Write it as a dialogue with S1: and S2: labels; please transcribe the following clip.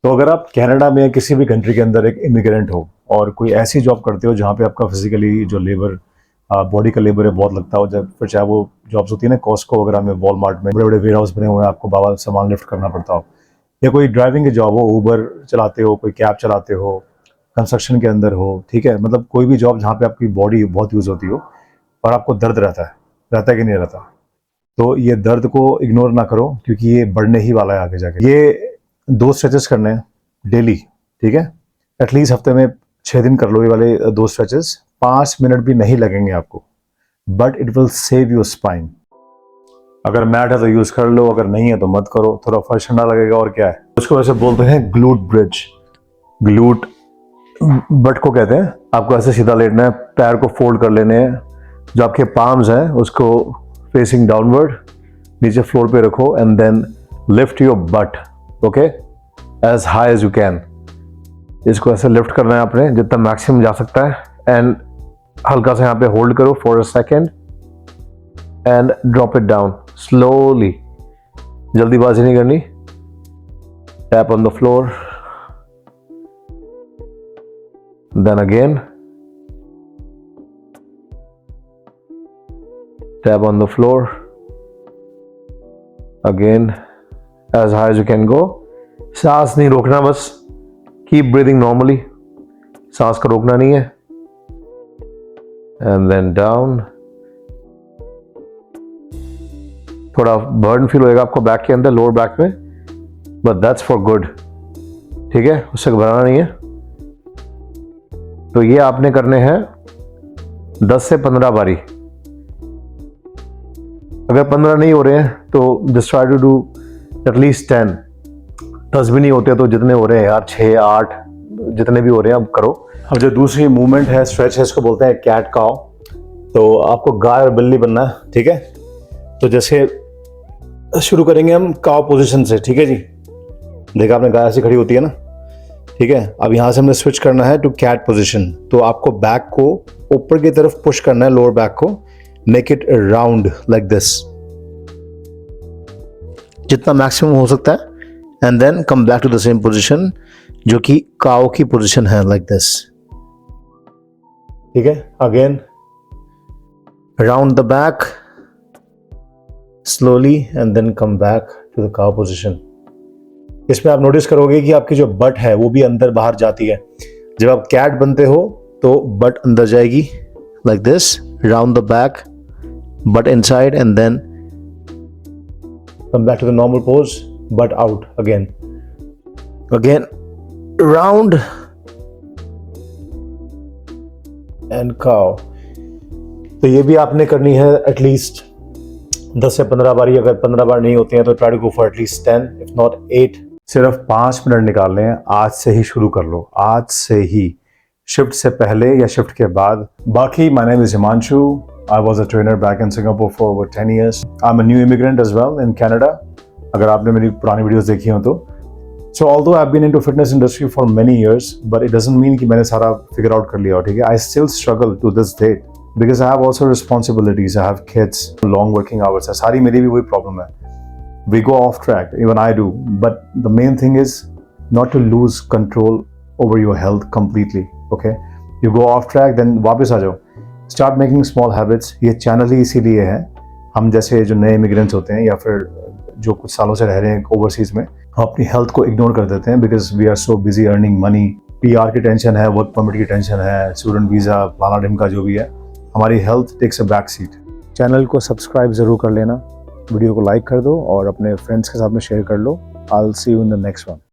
S1: तो अगर आप कनाडा में या किसी भी कंट्री के अंदर एक इमिग्रेंट हो और कोई ऐसी जॉब करते हो जहाँ पे आपका फिजिकली जो लेबर बॉडी का लेबर है बहुत लगता हो, जब फिर चाहे वो जॉब्स होती है ना कॉस्को वगैरह में, वॉलमार्ट में बड़े बड़े वेयर हाउस बने हुए हैं, आपको बाबा सामान लिफ्ट करना पड़ता हो, या कोई ड्राइविंग की जॉब हो, ऊबर चलाते हो, कोई कैब चलाते हो, कंस्ट्रक्शन के अंदर हो, ठीक है, मतलब कोई भी जॉब जहाँ पे आपकी बॉडी बहुत यूज़ होती हो और आपको दर्द रहता है कि नहीं रहता, तो ये दर्द को इग्नोर ना करो क्योंकि ये बढ़ने ही वाला है आगे जाके। ये 2 स्ट्रेचेस करने हैं डेली, ठीक है, एटलीस्ट हफ्ते में 6 दिन कर लो ये वाले 2 स्ट्रेचेस। 5 मिनट भी नहीं लगेंगे आपको, but it will save your spine. अगर मैट है तो यूज कर लो, अगर नहीं है तो मत करो, थोड़ा फर्श ठंडा लगेगा और क्या है। उसको वैसे बोलते हैं ग्लूट ब्रिज। ग्लूट बट को कहते हैं। आपको ऐसे सीधा लेटना है, पैर को फोल्ड कर लेने हैं, जो आपके पाम्स हैं उसको फेसिंग डाउनवर्ड नीचे फ्लोर पे रखो and then lift your butt, okay, as high as you can. इसको ऐसे लिफ्ट करना है आपने जितना मैक्सिमम जा सकता है, एंड हल्का सा यहाँ पे होल्ड करो for a second and drop it down slowly, जल्दीबाजी नहीं करनी। Tap on the floor, then again tap on the floor, again as high as you can go। सांस नहीं रोकना, बस keep breathing normally, सांस का रोकना नहीं है, and then down। थोड़ा बर्न फील होएगा आपको बैक के अंदर, लोअर बैक में, but that's for good, ठीक है, उससे घबराना नहीं है। तो ये आपने करने हैं 10 से 15 बारी। अगर 15 नहीं हो रहे हैं तो just try to do at least 10। 10 भी नहीं होते तो जितने हो रहे हैं यार, 6 8 जितने भी हो रहे हैं अब करो। अब जो दूसरी मूवमेंट है, स्ट्रेच है, इसको बोलते हैं कैट काउ। तो आपको गाय और बिल्ली बनना है, ठीक है। तो जैसे शुरू करेंगे हम काउ पोजीशन से, ठीक है जी। देखा आपने, गाय ऐसी खड़ी होती है ना, ठीक है। अब यहाँ से हमने स्विच करना है टू कैट पोजीशन। तो आपको बैक को ऊपर की तरफ पुश करना है, लोअर बैक को, make it round like this, जितना मैक्सिमम हो सकता है, and then come back to the same position जो कि काउ की पोजीशन है, लाइक दिस, ठीक है। Again round the back slowly and then come back to the cow position. इसमें आप नोटिस करोगे कि आपकी जो बट है वो भी अंदर बाहर जाती है। जब आप कैट बनते हो तो बट अंदर जाएगी, like this, round the back, butt inside, and then come back to the normal pose, butt out again round and cow। तो ये भी आपने करनी है एटलीस्ट 10 से 15 बारी। अगर 15 बार नहीं होती हैं तो try to go for at least 10 if not 8। सिर्फ 5 मिनट निकाल लें, आज से ही शुरू कर लो, आज से ही, शिफ्ट से पहले या शिफ्ट के बाद। बाकी my name is Himanshu. I was a trainer back in Singapore for over 10 years. I'm a new immigrant as well in Canada. अगर आपने मेरी पुरानी वीडियोस देखी हो तो। So although I've been into fitness industry for many years, but it doesn't mean कि मैंने सारा figure out कर लिया हो, ठीक है। I still struggle to this date because I have also responsibilities. I have kids, long working hours है, सारी मेरी भी वही problem है। We go off track, even I do. But the main thing is not to lose control over your health completely. Okay? You go off track, then वापस आ जाओ। Start making small habits. ये channel ही इसीलिए है, हम जैसे जो नए immigrants होते हैं या फिर जो कुछ सालों से रह रहे हैं ओवरसीज में, हम अपनी हेल्थ को इग्नोर कर देते हैं because we are so busy earning money. PR की टेंशन है, वर्क परमिट की टेंशन है, स्टूडेंट वीज़ा, फलाना ढिमका जो भी है, हमारी health takes a back seat. Channel को सब्सक्राइब ज़रूर कर लेना, वीडियो को लाइक कर दो और अपने फ्रेंड्स के साथ में शेयर कर लो। I will see you in the next one.